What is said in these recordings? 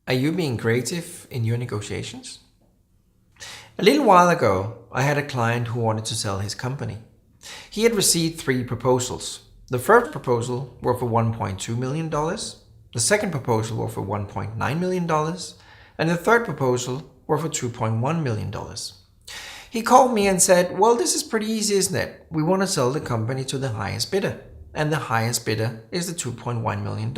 Are you being creative in your negotiations? A little while ago, I had a client who wanted to sell his company. He had received 3 proposals. The first proposal were for $1.2 million, the second proposal were for $1.9 million, and the third proposal were for $2.1 million. He called me and said, well, this is pretty easy, isn't it? We want to sell the company to the highest bidder, and the highest bidder is the $2.1 million.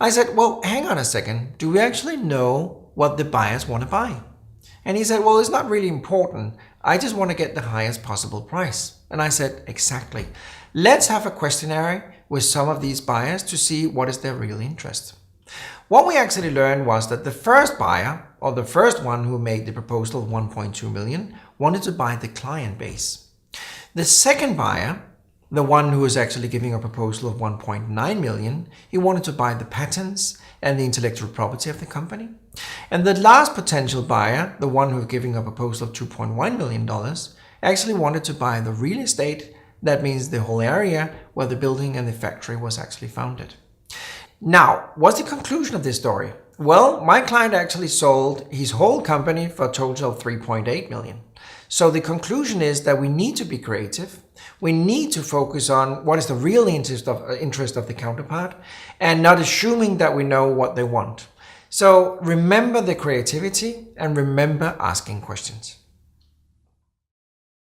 I said, well, hang on a second. Do we actually know what the buyers want to buy? And he said, well, it's not really important. I just want to get the highest possible price. And I said, exactly. Let's have a questionnaire with some of these buyers to see what is their real interest. What we actually learned was that the first buyer, or the first one who made the proposal of 1.2 million, wanted to buy the client base. The second buyer, the one who was actually giving a proposal of 1.9 million, he wanted to buy the patents and the intellectual property of the company. And the last potential buyer, the one who was giving a proposal of $2.1 million, actually wanted to buy the real estate. That means the whole area where the building and the factory was actually founded. Now, what's the conclusion of this story? Well, my client actually sold his whole company for a total of 3.8 million. So the conclusion is that we need to be creative. We need to focus on what is the real interest of the counterpart and not assuming that we know what they want. So remember the creativity and remember asking questions.